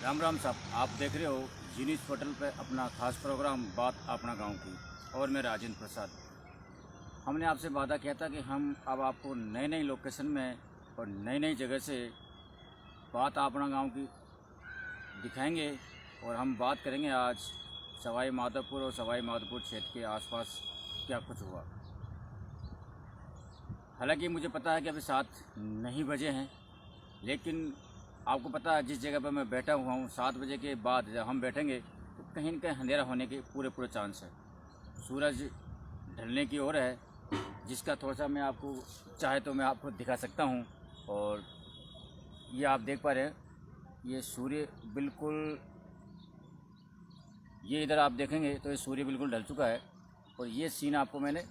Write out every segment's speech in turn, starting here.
राम राम साहब, आप देख रहे हो जी न्यूज़ पोर्टल पर अपना खास प्रोग्राम बात अपना गांव की। और मैं राजेंद्र प्रसाद। हमने आपसे वादा किया था कि हम अब आपको नए नए लोकेशन में और नई नई जगह से बात अपना गांव की दिखाएंगे। और हम बात करेंगे आज सवाई माधोपुर और सवाई माधोपुर क्षेत्र के आसपास क्या कुछ हुआ। हालांकि मुझे पता है कि अभी 7 नहीं बजे हैं, लेकिन आपको पता है जिस जगह पर मैं बैठा हुआ हूँ 7 बजे के बाद जब हम बैठेंगे तो कहीं न कहीं अंधेरा होने के पूरे चांस है। सूरज ढलने की ओर है, जिसका थोड़ा सा मैं आपको चाहे तो मैं आपको दिखा सकता हूँ। और ये आप देख पा रहे हैं, ये सूर्य बिल्कुल, ये इधर आप देखेंगे तो ये सूर्य बिल्कुल ढल चुका है। और ये सीन आपको मैंने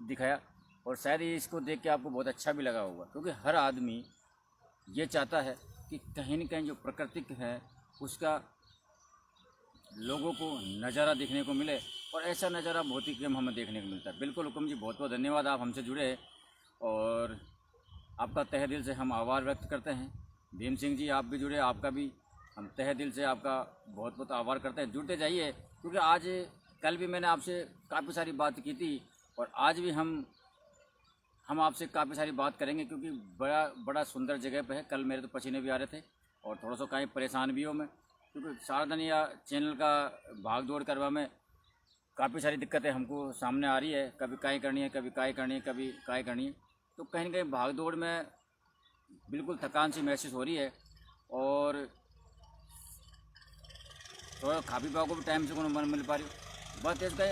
दिखाया और शायद ये इसको देख के आपको बहुत अच्छा भी लगा होगा, क्योंकि हर आदमी ये चाहता है कि कहीं न कहीं जो प्राकृतिक है उसका लोगों को नज़ारा देखने को मिले। और ऐसा नज़ारा बहुत ही कम हमें देखने को मिलता है। बिल्कुल हुक्म जी, बहुत बहुत धन्यवाद, आप हमसे जुड़े और आपका तहे दिल से हम आभार व्यक्त करते हैं। भीम सिंह जी, आप भी जुड़े, आपका भी हम तहे दिल से आपका बहुत बहुत आभार करते हैं। जुड़ते जाइए, क्योंकि आज कल भी मैंने आपसे काफ़ी सारी बात की थी और आज भी हम आपसे काफ़ी सारी बात करेंगे, क्योंकि बड़ा सुंदर जगह पे है। कल मेरे तो पसीने भी आ रहे थे और थोड़ा सा कहीं परेशान भी हो मैं, क्योंकि सारा दिन या चैनल का भाग दौड़ करवा में काफ़ी सारी दिक्कतें हमको सामने आ रही है। कभी काई करनी है, कभी काई करनी है, कभी काई करनी है, तो कहीं न कहीं भाग दौड़ में बिल्कुल थकान सी महसूस हो रही है। और थोड़ा खा पी पाओ को भी टाइम से को मिल पा रही हो। बस इसका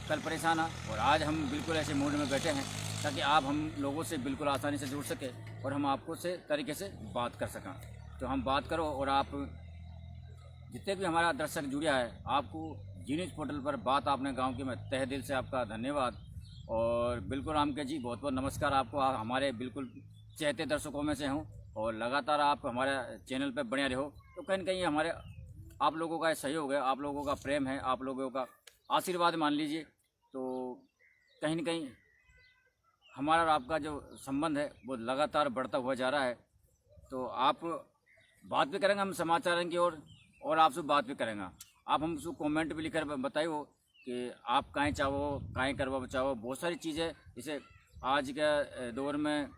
कल परेशान है और आज हम बिल्कुल ऐसे मूड में बैठे हैं ताकि आप हम लोगों से बिल्कुल आसानी से जुड़ सके और हम आपको से तरीके से बात कर सकें। तो हम बात करो, और आप जितने भी हमारा दर्शक जुड़ा है, आपको जी न्यूज़ पोर्टल पर बात आपने गांव की, मैं तहे दिल से आपका धन्यवाद। और बिल्कुल राम के जी, बहुत बहुत नमस्कार आपको। आप हमारे बिल्कुल चहते दर्शकों में से हों और लगातार आप हमारे चैनल पर बने रहो। तो कहीं न कहीं हमारे आप लोगों का सहयोग है, आप लोगों का प्रेम है, आप लोगों का आशीर्वाद मान लीजिए। तो कहीं न कहीं हमारा और आपका जो संबंध है वो लगातार बढ़ता हुआ जा रहा है। तो आप बात भी करेंगे हम समाचार की ओर, और आपसे बात भी करेंगे। आप हमसे कमेंट भी लिखकर बताइए कि आप काहें चाहो, काहें करवा चाहो। बहुत सारी चीज़ें, जैसे आज के दौर में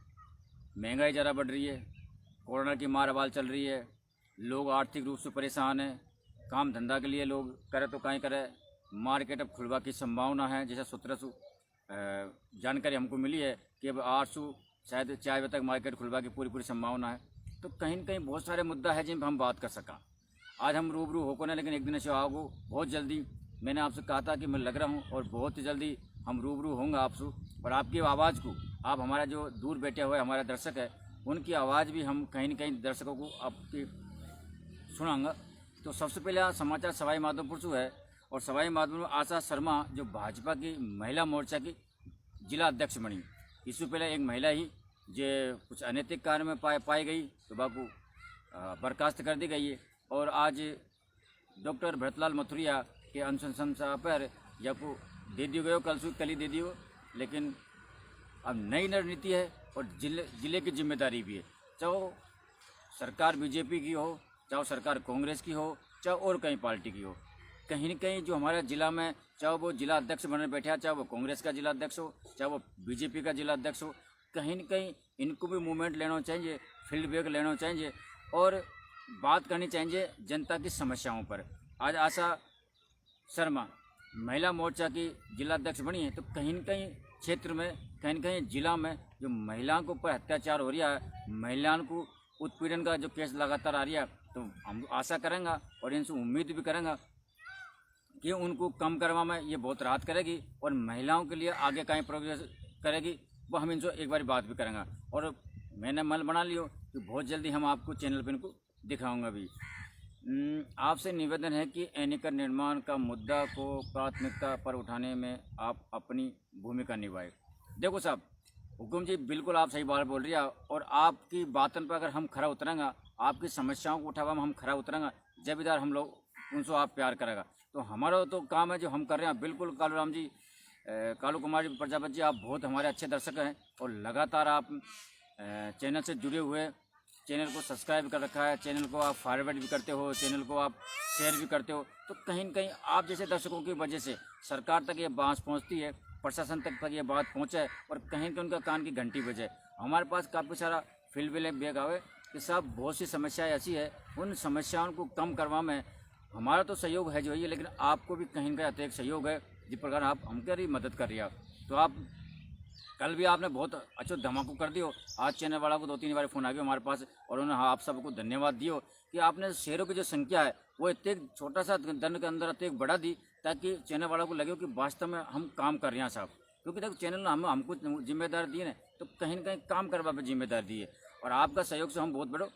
महंगाई ज़रा बढ़ रही है, कोरोना की मार वाल चल रही है, लोग आर्थिक रूप से परेशान हैं, काम धंधा के लिए लोग करे तो काहें करे। मार्केट अब खुलवा की संभावना है, जैसे 1700 जानकारी हमको मिली है कि अब 800 शायद 4 बजे तक मार्केट खुलवा की पूरी संभावना है। तो कहीं न कहीं बहुत सारे मुद्दा है जिन पर हम बात कर सका। आज हम रूबरू होकर ना, लेकिन एक दिन ऐसे आओ बहुत जल्दी। मैंने आपसे कहा था कि मैं लग रहा हूँ और बहुत ही जल्दी हम रूबरू होंगे आपसे। और आपकी आवाज़ को, आप हमारा जो दूर बैठे हुए हमारे दर्शक है, उनकी आवाज़ भी हम कहीं न कहीं दर्शकों को आपकी सुनाऊंगा। तो सबसे पहले समाचार सवाई माधोपुर से है। और सवाई माधोपुर में आशा शर्मा जो भाजपा की महिला मोर्चा की जिला अध्यक्ष बनी। इससे पहले एक महिला ही जो कुछ अनैतिक कार्य में पाई गई तो बापू बर्खास्त कर दी गई है। और आज डॉक्टर भरतलाल मथुरिया के अनुशंसा पर या को दे दियो गयो, कल ही दे दियो। लेकिन अब नई रणनीति है और जिले की जिम्मेदारी भी है। चाहे सरकार बीजेपी की हो, चाहे सरकार कांग्रेस की हो, चाहे और कहीं पार्टी की हो, कहीं न कहीं जो हमारे ज़िला में, चाहे वो जिला अध्यक्ष बने बैठे हैं, चाहे वो कांग्रेस का जिला अध्यक्ष हो, चाहे वो बीजेपी का जिला अध्यक्ष हो, कहीं न कहीं इनको भी मूवमेंट लेना चाहिए, फीडबैक लेना चाहिए और बात करनी चाहिए जनता की समस्याओं पर। आज आशा शर्मा महिला मोर्चा की जिला अध्यक्ष बनी है, तो कहीं न कहीं क्षेत्र में, कहीं न कहीं जिला में जो महिलाओं के ऊपर अत्याचार हो रहा है, महिलाओं को उत्पीड़न का जो केस लगातार आ रहा है, तो हम आशा करेंगे और इनसे उम्मीद भी करेंगे कि उनको कम करवा में ये बहुत राहत करेगी और महिलाओं के लिए आगे कहीं प्रोग्रेस करेगी। वो हम इनसे एक बार बात भी करेंगे। और मैंने मन बना लियो कि बहुत जल्दी हम आपको चैनल पर इनको दिखाऊंगा भी। आपसे निवेदन है कि एनीकट निर्माण का मुद्दा को प्राथमिकता पर उठाने में आप अपनी भूमिका निभाएं। देखो साहब, हुकुम जी बिल्कुल आप सही बात बोल रही है। और आपकी बातन पर अगर हम खरा उतरेंगे, आपकी समस्याओं को उठावा में हम खरा उतरेंगे, जब इधर हम लोग उनसे आप प्यार करेगा। तो हमारा तो काम है जो हम कर रहे हैं। बिल्कुल कालू राम जी, कालू कुमार प्रजापति जी, आप बहुत हमारे अच्छे दर्शक हैं और लगातार आप चैनल से जुड़े हुए चैनल को सब्सक्राइब कर रखा है, चैनल को आप फॉरवर्ड भी करते हो, चैनल को आप शेयर भी करते हो, तो कहीं न कहीं आप जैसे दर्शकों की वजह से सरकार तक ये बात पहुंचती है, प्रशासन तक ये बात पहुंचे और कहीं न कहीं उनका कान की घंटी बजे। हमारे पास काफ़ी सारा फीडबैक बैग आवे कि साहब बहुत सी समस्याएं ऐसी है, उन समस्याओं को कम करवा में हमारा तो सहयोग है जो है, लेकिन आपको भी कहीं न कहीं अतिरिक्त सहयोग है, जिस प्रकार आप हमकी मदद कर रही है। तो आप कल भी आपने बहुत अच्छा धमाका कर दियो। आज चैनल वाला को 2-3 बार फ़ोन आ गया हमारे पास और उन्होंने आप सबको धन्यवाद दियो कि आपने शेयरों की जो संख्या है वो इतने छोटा सा दंड के अंदर इतने बढ़ा दी, ताकि चैनल वालों को लगे कि वास्तव में हम काम कर रहे हैं साहब। क्योंकि देखो चैनल ने हमको जिम्मेदार दिए ना, तो कहीं ना कहीं काम करवा पे जिम्मेदार दिए और आपका सहयोग से हम बहुत बड़ो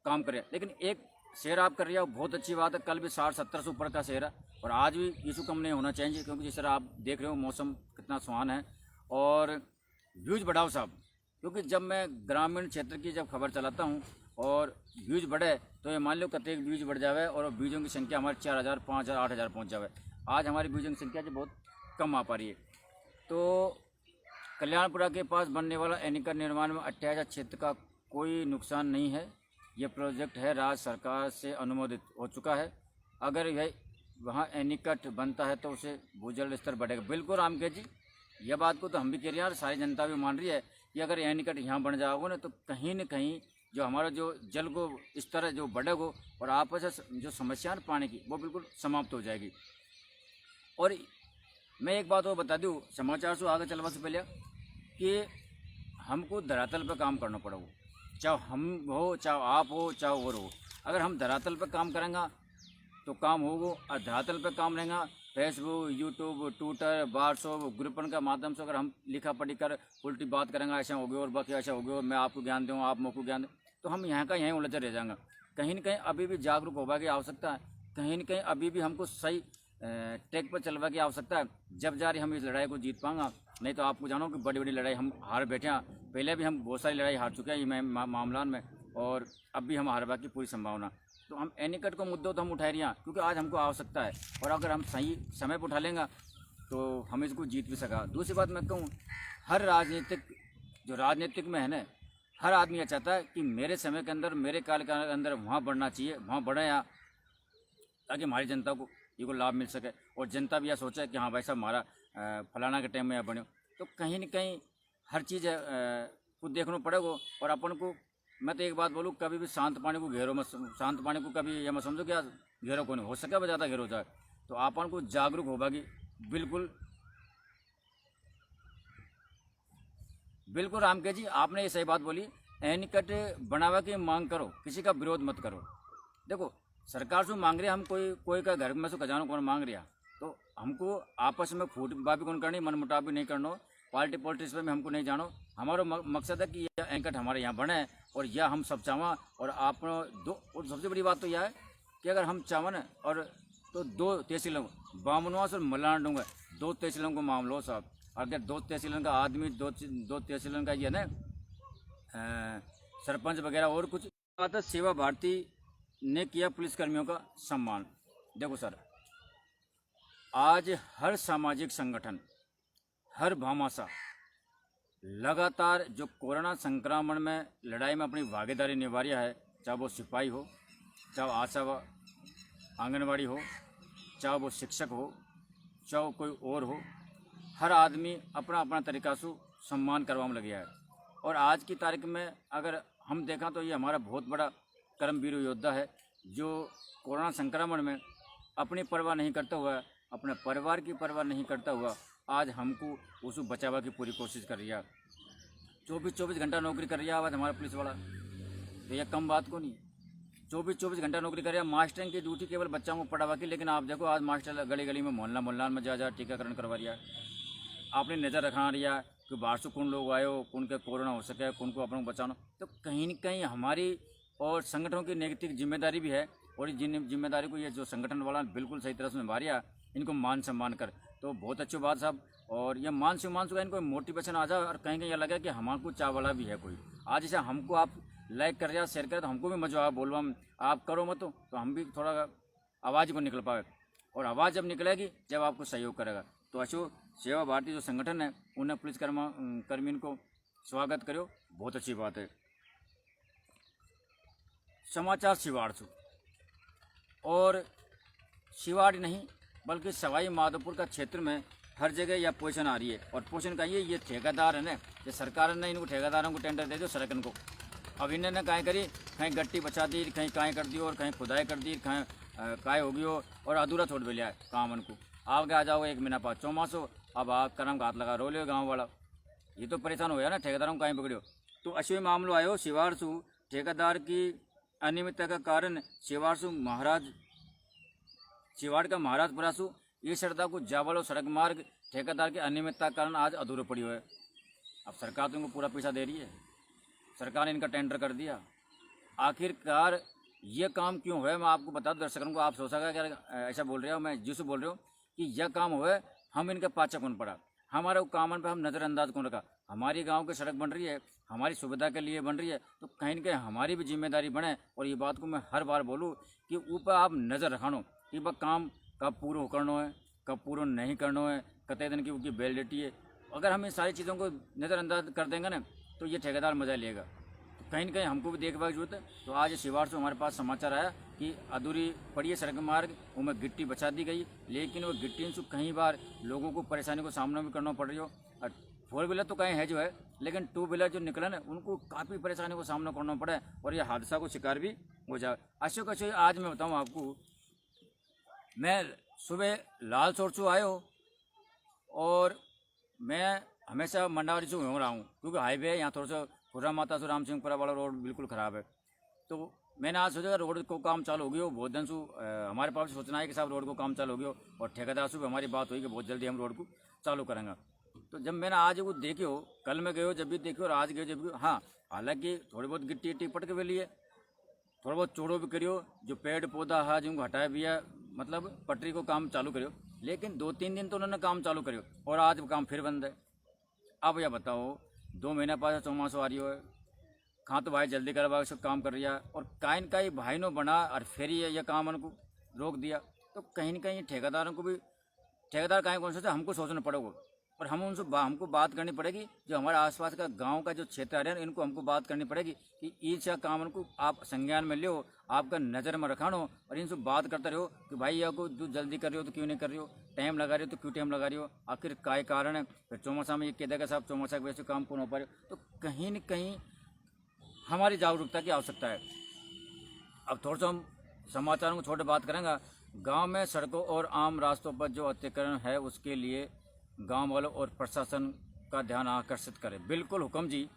काम करें। लेकिन एक शेयर आप कर रही है बहुत अच्छी बात है। कल भी 60-70 से ऊपर का शेयर है और आज भी इशू कम नहीं होना चाहिए, क्योंकि जिस तरह आप देख रहे हो मौसम कितना सुहाना है और व्यूज़ बढ़ाओ साहब। क्योंकि जब मैं ग्रामीण क्षेत्र की जब खबर चलाता हूँ और व्यूज़ बढ़े तो ये मान लो कतई व्यूज़ बढ़ जावे और व्यूज़ों की संख्या हमारे 4000, 5000, 8000 पहुँच जावे। आज हमारी व्यूज़ों की संख्या जो बहुत कम आ पा रही है। तो कल्याणपुरा के पास बनने वाला एनीकट निर्माण में 28,000 क्षेत्र का कोई नुकसान नहीं है। ये प्रोजेक्ट है राज्य सरकार से अनुमोदित हो चुका है। अगर यह वहाँ एनीकट बनता है तो उसे भूजल स्तर बढ़ेगा। बिल्कुल रामकेश जी, यह बात को तो हम भी कह रहे हैं और सारी जनता भी मान रही है कि अगर एनीकट यहाँ बन जाओगे ना तो कहीं न कहीं जो हमारा जो जल को स्तर है जो बढ़ेगा और आपस में जो समस्या है पानी की वो बिल्कुल समाप्त हो जाएगी। और मैं एक बात और बता दूँ समाचार से आगे चलवा से पहले कि हमको धरातल पर काम करना पड़ेगा, चाहे हम हो, चाहे आप हो, चाहे और हो। अगर हम धरातल पर काम करेंगे तो काम होगा और धरातल पर काम रहेगा फेसबुक, यूट्यूब, ट्विटर, व्हाट्सअप ग्रुपन का माध्यम से अगर हम लिखा पढ़ी कर उल्टी बात करेंगे, ऐसा हो गया और बाकी ऐसा हो गया, मैं आपको ज्ञान दूँ, आप मुझको ज्ञान दें, तो हम यहाँ का यहीं उलझे रह जाएंगे। कहीं न कहीं अभी भी जागरूक होगा की आवश्यकता है, कहीं न कहीं अभी भी हमको सही ट्रैक पर चलवा की आवश्यकता है। जब जा रही हम इस लड़ाई को जीत पाएंगा, नहीं तो आपको जानो कि बड़ी बड़ी लड़ाई हम हार बैठे हैं। पहले भी हम बहुत सारी लड़ाई हार चुके हैं ये मामला में और अब भी हम हारवा की पूरी संभावना। तो हम एनीकट को मुद्दों तो हम उठा रहे हैं क्योंकि आज हमको आवश्यकता है और अगर हम सही समय पर उठा लेंगे तो हम इसको जीत भी सका। दूसरी बात मैं कहूँ, हर राजनीतिक में है ना, हर आदमी यह चाहता है कि मेरे समय के अंदर, मेरे काल के अंदर वहाँ बढ़ना चाहिए, वहाँ बढ़े यहाँ, ताकि हमारी जनता को ये को लाभ मिल सके और जनता भी यह सोचे कि हाँ भाई साहब हमारा फलाना के टाइम में यह बने। तो कहीं न कहीं हर चीज़ को देखना पड़ेगा। और अपन को मैं तो एक बात बोलूँ, कभी भी शांत पानी को घेरो मत, शांत पानी को कभी ये मत समझो कि यार घेरो को नहीं हो सके, ज़्यादा घेरो जाए। तो अपन को जागरूक होगी। बिल्कुल रामकेश जी, आपने ये सही बात बोली। एनीकट बनावा की मांग करो, किसी का विरोध मत करो। देखो सरकार से मांग रही है, हम कोई का घर में से खजानो कौन मांग रहा, तो हमको आपस में फूट बाबी कौन करनी, मन मुटाव भी नहीं करना, पार्टी पॉलिटिक्स में हमको नहीं जानो। हमारा मकसद है कि यह एनीकट हमारे यहाँ बने और यह हम सब चाहें। और आप दो, और सबसे बड़ी बात तो यह है कि अगर हम चाहें ना और तो 2 तहसीलों बामनवास और मल्लान डूंगा 2 तहसीलों को मामलो साहब। अगर 2 तहसीलों का आदमी, 2 तहसीलों का ये ना सरपंच वगैरह और कुछ बात है। सेवा भारती ने किया पुलिसकर्मियों का सम्मान। देखो सर, आज हर सामाजिक संगठन, हर भामाशाह लगातार जो कोरोना संक्रमण में लड़ाई में अपनी भागीदारी निभा रहा है, चाहे वो सिपाही हो, चाहे आशा आंगनवाड़ी हो, चाहे वो शिक्षक हो, चाहे कोई और हो, हर आदमी अपना अपना तरीका से सम्मान करवाने लग गया है। और आज की तारीख में अगर हम देखा तो ये हमारा बहुत बड़ा कर्मवीर योद्धा है जो कोरोना संक्रमण में अपनी परवाह नहीं करता हुआ, अपने परिवार की परवाह नहीं करता हुआ आज हमको उसको बचावा की पूरी कोशिश कर रहा है। 24 घंटा नौकरी कर रहा है आज हमारा पुलिस वाला, तो यह कम बात को नहीं। 24 घंटा नौकरी कर रहा है। मास्टरिंग की ड्यूटी केवल बच्चों को पढ़ावा की, लेकिन आप देखो आज मास्टर गली गली में, मोहल्ला में जा टीकाकरण करवा रहा है। आपने नज़र रखा रहा है कि बाहर से कौन लोग आए हो, कौन के कोरोना हो सके, कौन को अपने बचाना। तो कहीं न कहीं हमारी और संगठनों की नैतिक जिम्मेदारी भी है और इस जिम्मेदारी को ये जो संगठन वाला बिल्कुल सही तरह से निभा रहा है, इनको मान सम्मान कर, तो बहुत अच्छी बात साहब। और ये मान सम्मान का इनको मोटिवेशन आ जाए और कहीं कहीं लगा कि हमारे चाह वाला भी है कोई। आज जैसे हमको आप लाइक कर रहे, शेयर करें, तो हमको भी मजा आया बोलवा में। आप करो मत तो हम भी थोड़ा आवाज़ को निकल पाए, और आवाज़ जब निकलेगी जब आपको सहयोग करेगा। तो अशो सेवा भारती जो संगठन है उन्हें पुलिस कर्मी को स्वागत करो, बहुत अच्छी बात है। समाचार शिवाड़ से, और शिवाड़ नहीं बल्कि सवाई माधोपुर का क्षेत्र में हर जगह यह पोजीशन आ रही है। और पोजीशन का ये ठेकेदार है ना, ये सरकार ने इनको ठेकेदारों को टेंडर दे दो सड़कन को। अब इन्होंने कहीं करी, कहीं गट्टी बचा दी, कहीं काएँ कर दी, और कहीं खुदाई कर दी, कहीं काय हो गई हो, और अधूरा छोड़ भी लिया है काम उनको। आगे आ जाओ 1 महीना बाद चौमासो, अब आप करम का हाथ लगा रो लियो गाँव वाला। ये तो परेशान हो गया ना, ठेकेदारों को कहीं पकड़ियो। तो अश्वी मामलो आयो शिवाड़सु ठेकेदार की अनियमितता का कारण शिवाड़ का महाराज परासु ये श्रद्धा को जावल सड़क मार्ग ठेकेदार की अनियमितता के कारण आज अधूरे पड़ी हुई है। अब सरकार तो इनको पूरा पैसा दे रही है, सरकार ने इनका टेंडर कर दिया। आखिरकार ये काम क्यों हुआ, मैं आपको बता दूं दर्शकों को। आप सोचा क्या ऐसा बोल रहे हो, मैं जिससे बोल रहा हूँ कि यह काम हुआ हम इनके पाछे कौन पड़ा, हमारे कामन पे हम नज़रअंदाज कौन रखा। हमारी गांव की सड़क बन रही है, हमारी सुविधा के लिए बन रही है, तो कहीं न कहीं हमारी भी जिम्मेदारी बने। और ये बात को मैं हर बार बोलूँ कि ऊपर आप नज़र रखानो कि वह काम कब पूरा करना है, कब पूरा नहीं करना है, कतने दिन की उनकी वैलिडिटी है। अगर हम इन सारी चीज़ों को नज़रअंदाज कर देंगे ना, तो ये ठेकेदार मजा लेगा। तो कहीं न कहीं हमको भी देखभाल की जरूरत है। तो आज शिवाड़ से हमारे पास समाचार आया कि अधूरी पड़ी है सड़क मार्ग, उनमें गिट्टी बचा दी गई, लेकिन वो गिट्टी से कई बार लोगों को परेशानी को सामना भी करना पड़ रही हो। और 4 व्हीलर तो कहीं है जो है, लेकिन 2 व्हीलर जो निकला ना, उनको काफ़ी परेशानी को सामना करना पड़ा है, और ये हादसा को शिकार भी हो जाए। अशोक आज मैं बताऊँ आपको, मैं सुबह लाल चौर से आयो, और मैं हमेशा मंडावरी से घूम रहा हूँ, क्योंकि हाईवे है यहाँ, थोड़ा सा खुर्रा माता से राम सिंहपुरा वाला रोड बिल्कुल ख़राब है। तो मैंने आज सोचा रोड को काम चालू हो गया, बहुत दिन से हमारे पास सोचना है कि साहब रोड को काम चालू हो गया, और ठेकेदार से भी हमारी बात हुई कि बहुत जल्दी हम रोड को चालू करेंगे। तो जब मैंने आज वो देखियो, कल मैं गयो जब भी देखियो और आज गयो जब भी, हाँ हालांकि थोड़ी बहुत गिट्टी इट्टी पटक भी लिए, थोड़ा बहुत चोड़ो भी करियो, जो पेड़ पौधा है जिनको हटाया भी है, मतलब पटरी को काम चालू करियो। लेकिन 2-3 दिन तो उन्होंने काम चालू करियो, और आज वो काम फिर बंद है। अब यह बताओ 2 महीना पास चौमासो आ रही हो, खां तो भाई जल्दी करवा सब काम कर रहा है, और काइन का ही भाई नो बना और फिर यह काम उनको रोक दिया। तो कहीं न कहीं ठेकेदारों को भी, ठेकेदार कहीं कौन सोचा, हमको सोचना पड़ेगा, और हम उनसे हमको बात करनी पड़ेगी। जो हमारे आसपास का गांव का जो क्षेत्र है, इनको हमको बात करनी पड़ेगी कि ईर्ष्या काम उनको आप संज्ञान में लियो, आपका नज़र में रखानो, और इनसे बात करते रहो कि भाई यह को जल्दी कर रही हो तो क्यों नहीं कर रही हो, टाइम लगा रही हो तो क्यों टाइम लगा रही हो, आखिर काय कारण है। फिर चौमासा में ये कह देगा साहब चौमासा की वजह से काम कौन हो पा रहे हो। तो कहीं न कहीं हमारी जागरूकता की आवश्यकता है। अब थोड़ा सा हम समाचारों को छोटे बात करेंगे। गांव में सड़कों और आम रास्तों पर जो अतिक्रमण है, उसके लिए गांव वालों और प्रशासन का ध्यान आकर्षित करें। बिल्कुल हुक्म जी,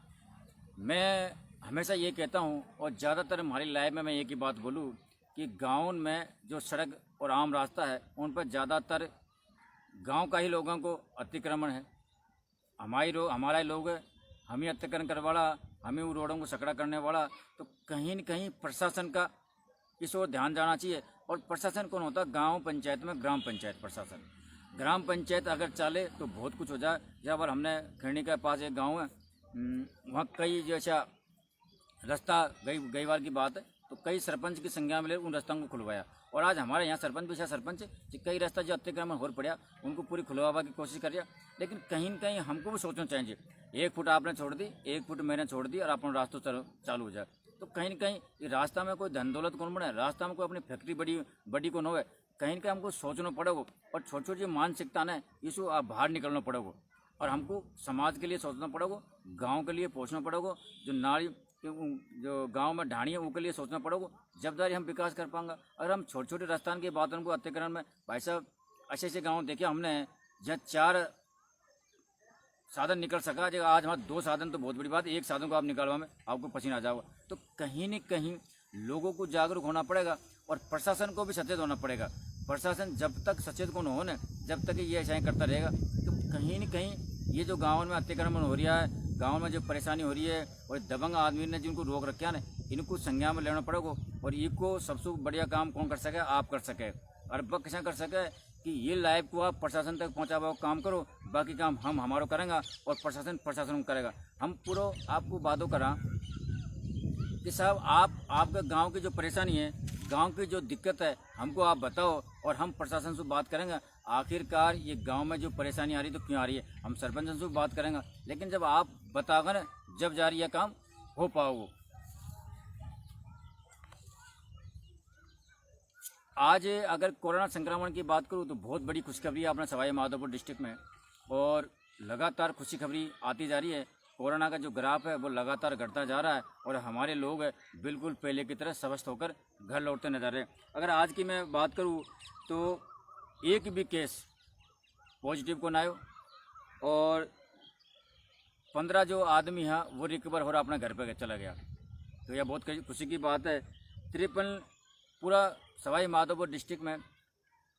मैं हमेशा ये कहता हूँ, और ज़्यादातर हमारी लाइफ में मैं एक ही बात बोलूँ कि गाँव में जो सड़क और आम रास्ता है, उन पर ज़्यादातर गांव का ही लोगों को अतिक्रमण है। हमारा ही लोग है, हम ही अतिक्रमण करवाड़ा, हम ही रोडों को सकड़ा करने वाला। तो कहीं न कहीं प्रशासन का इस ओर ध्यान जाना चाहिए। और प्रशासन कौन होता है? गांव पंचायत में ग्राम पंचायत प्रशासन। ग्राम पंचायत अगर चले तो बहुत कुछ हो जाए। जहाँ पर हमने खैनी के पास एक गांव है, वहाँ कई जैसा रास्ता गई बार की बात है, तो कई सरपंच की संज्ञा में ले उन रास्तों को खुलवाया। और आज हमारे यहाँ सरपंच भी सरपंच है, कई रास्ता जो अतिक्रमण हो पड़ा उनको पूरी खुलवा की कोशिश कर रहा। लेकिन कहीं न कहीं हमको भी सोचना चाहिए, 1 फुट आपने छोड़ दी, 1 फुट मैंने छोड़ दी, और अपना रास्ता चालू हो जाए। तो कहीं न कहीं ये रास्ता में कोई धन दौलत कौन बने, रास्ता में कोई अपनी फैक्ट्री बड़ी कौन हो, कहीं न कहीं हमको सोचना पड़ेगा। और छोटी छोटी मानसिकता ने इसको आप बाहर निकलना पड़ेगा, और हमको समाज के लिए सोचना पड़ेगा, गाँव के लिए सोचना पड़ेगा, जो नारी जो गांव में ढाणी है उनके लिए सोचना पड़ेगा। जब दारी हम विकास कर पाएंगे। अगर हम छोटे छोटे रास्तान की बातों को अतिक्रमण में, भाई साहब ऐसे गांव देखे हमने जहाँ 4 साधन निकल सका, जगह आज हमारे 2 साधन तो बहुत बड़ी बात है, 1 साधन को आप निकालवा में आपको पसीना आ जाएगा। तो कहीं न कहीं लोगों को जागरूक होना पड़ेगा, और प्रशासन को भी सचेत होना पड़ेगा। प्रशासन जब तक सचेत को न हो न, जब तक ये ऐसा ही करता रहेगा, तो कहीं न कहीं ये जो गाँव में अतिक्रमण हो रहा है, गांव में जो परेशानी हो रही है, और दबंग आदमी ने जिनको रोक रखा है ना, इनको संज्ञान में लेना पड़ेगा। और इनको सबसे बढ़िया काम कौन कर सके? आप कर सके। और वह कैसा कर सके कि ये लाइव को आप प्रशासन तक पहुँचावा काम करो, बाकी काम हम हमारा करेंगे, और प्रशासन करेगा। हम पूरा आपको बातों करा कि साहब आपके गांव की जो परेशानी है, गांव की जो दिक्कत है, हमको आप बताओ, और हम प्रशासन से बात करेंगे। आखिरकार ये गांव में जो परेशानी आ रही है तो क्यों आ रही है, हम सरपंच से बात करेंगे। लेकिन जब आप बताओगे ना, जब जा रही है काम हो पाओगे। आज अगर कोरोना संक्रमण की बात करूँ तो बहुत बड़ी खुशखबरी है अपना सवाई माधोपुर डिस्ट्रिक्ट में, और लगातार खुशी खबरी आती जा रही है। कोरोना का जो ग्राफ है वो लगातार घटता जा रहा है और हमारे लोग बिल्कुल पहले की तरह स्वस्थ होकर घर लौटते नजर आ रहे हैं। अगर आज की मैं बात करूँ तो एक भी केस पॉजिटिव को ना आयो, और 15 जो आदमी है वो रिकवर हो रहा अपना घर पे चला गया। तो यह बहुत खुशी की बात है। 53 पूरा सवाई माधोपुर डिस्ट्रिक्ट में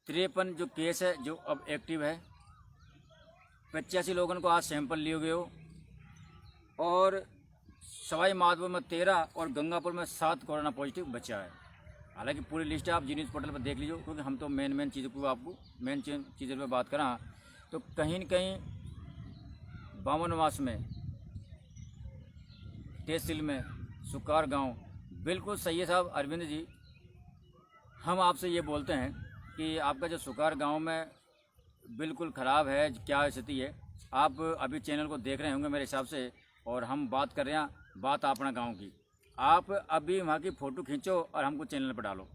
53 जो केस है जो अब एक्टिव है। 85 लोगों को आज सैंपल लिए गए हो, और सवाई माधोपुर में 13 और गंगापुर में 7 कोरोना पॉजिटिव बचा है। हालांकि पूरी लिस्ट आप जी न्यूज़ पोर्टल पर देख लीजिए, क्योंकि हम तो मेन चीज़ों को आपको मेन चीज़ों पर बात करा। तो कहीं न कहीं बामनवास में, तहसील में, सुकार गांव, बिल्कुल सही है साहब अरविंद जी। हम आपसे ये बोलते हैं कि आपका जो सुकार गांव में बिल्कुल ख़राब है, क्या स्थिति है। आप अभी चैनल को देख रहे होंगे मेरे हिसाब से, और हम बात कर रहे हैं बात अपना गांव की। आप अभी वहाँ की फ़ोटो खींचो और हमको चैनल पर डालो,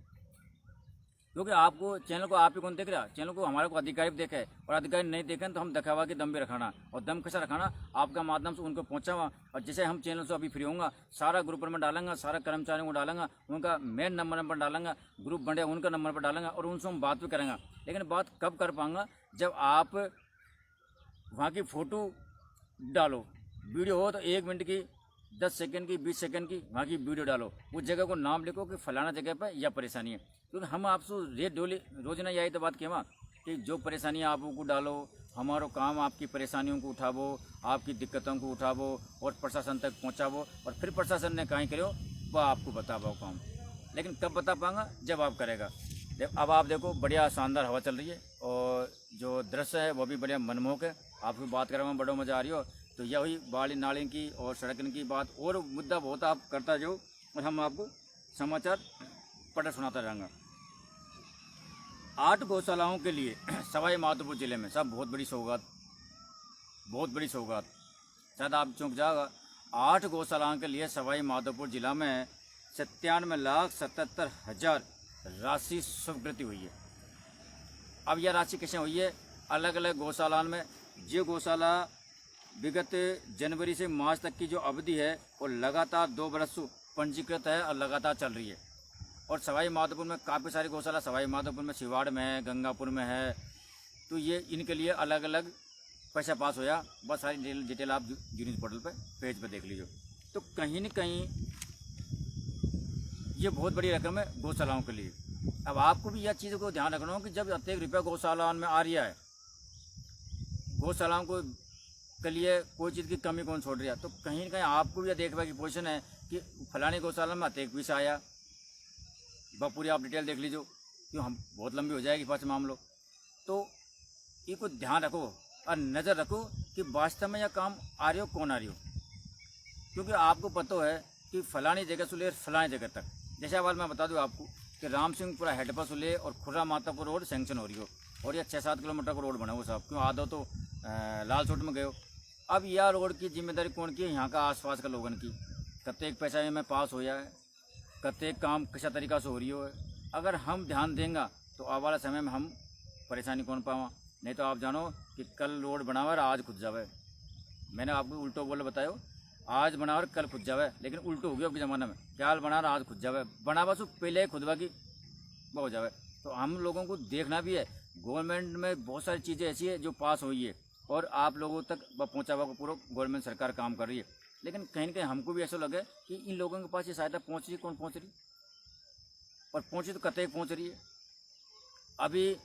क्योंकि आपको चैनल को आप ही कौन देख रहा, चैनल को हमारे को अधिकारी देखे, और अधिकारी नहीं देखें तो हम दिखावा के दम भी रखाना, और दम कैसा रखाना आपका माध्यम से उनको पहुँचावा। और जैसे हम चैनल से अभी फ्री होंगे सारा ग्रुप में डालेंगे, सारा कर्मचारियों को डालेंगे, उनका मेन नंबर पर डालेंगे, ग्रुप बने उनका नंबर पर डालेंगे, और उनसे हम बात भी करेंगे। लेकिन बात कब कर पाऊँगा, जब आप वहाँ की फ़ोटो डालो, वीडियो हो तो 1 मिनट की, 10 सेकंड की, 20 सेकंड की वहाँ की वीडियो डालो, उस जगह को नाम लिखो कि फलाना जगह पर यह परेशानी है। क्योंकि हम आपसे रोजाना यही तो बात किया कि जो परेशानी आपको डालो, हमारो काम आपकी परेशानियों को उठावो, आपकी दिक्कतों को उठावो और प्रशासन तक पहुँचावो, और फिर प्रशासन ने कहीं करो वह आपको बतावो काम। लेकिन कब बता पाऊँगा, जब आप करेगा। अब आप देखो बढ़िया शानदार हवा चल रही है, और जो दृश्य है वो भी बढ़िया मनमोहक है। आपको बात करने में बड़ा मज़ा आ रही हो। तो यह हुई बाड़ी नाली की और सड़क की बात, और मुद्दा बहुत आप करता जाओ और हम आपको समाचार पढ़ सुनाता रहूँगा। 8 गौशालाओं के लिए सवाई माधोपुर जिले में सब बहुत बड़ी सौगात, बहुत बड़ी सौगात। शायद आप चौंक जाएगा। 8 गौशालाओं के लिए सवाई माधोपुर जिला में 97,77,000 राशि स्वीकृति हुई है। अब यह राशि कैसे हुई है, अलग अलग गौशाला में। जो गौशाला विगत जनवरी से मार्च तक की जो अवधि है वो लगातार 2 बरस पंजीकृत है और लगातार चल रही है। और सवाई माधोपुर में काफ़ी सारी गौशाला सवाई माधोपुर में, सिवाड़ में है, गंगापुर में है। तो ये इनके लिए अलग अलग पैसा पास होया। बहुत सारी डिटेल आप न्यूज़ पोर्टल पे पेज पे देख लीजिए। तो कहीं न कहीं ये बहुत बड़ी रकम है गौशालाओं के लिए। अब आपको भी यह चीज़ों को ध्यान रखना हो कि जब अत्यधिक रुपया गौशालाओं में आ रहा है, गौशालाओं को के लिए कोई चीज़ की कमी कौन छोड़ रहा है, तो कहीं न कहीं आपको भी यह देखने की पोजीशन है कि फलानी गौशाला में अत्यधिक पैसा आया। वह पूरी आप डिटेल देख लीजिए, क्यों हम बहुत लंबी हो जाएगी पाँच मामलों। तो इसको ध्यान रखो और नज़र रखो कि वास्तव में यह काम आ रही हो, कौन आ रही हो। क्योंकि आपको पता है कि फलानी जगह से ले फलानी जगह तक, जैसे अवाल मैं बता दूं आपको कि राम सिंहपुरा हेड पर से ले और खुर्रा मातापुर रोड सेंक्शन हो रही हो, और यह 6-7 किलोमीटर का रोड बना हो साहब। क्यों आधा तो लाल चोट में गए हो। अब यह रोड की जिम्मेदारी कौन की है, यहाँ का आसपास का लोगों की। कत्ते पैसा में पास हो जाए, कत्ते काम किस तरीका से हो रही हो। अगर हम ध्यान देंगे तो आने वाले समय में हम परेशानी कौन पावा। नहीं तो आप जानो कि कल रोड बनावे आज खुद जावे। मैंने आपको उल्टो बोल बतायो, आज बनावर कल खुद जावे, लेकिन उल्टो हो गया अब के ज़माने में। क्या बना आज खुद जावे, बनावा सो पहले खुदवा की वो हो जावे। तो हम लोगों को देखना भी है। गवर्नमेंट में बहुत सारी चीज़ें ऐसी है जो पास हुई है और आप लोगों तक पहुँचावा को पूरा गवर्नमेंट सरकार काम कर रही है। लेकिन कहीं न कहीं हमको भी ऐसा लगे कि इन लोगों के पास ये सहायता पहुँच रही है, कौन पहुँच रही, और पहुँची तो कतई पहुँच रही है। अभी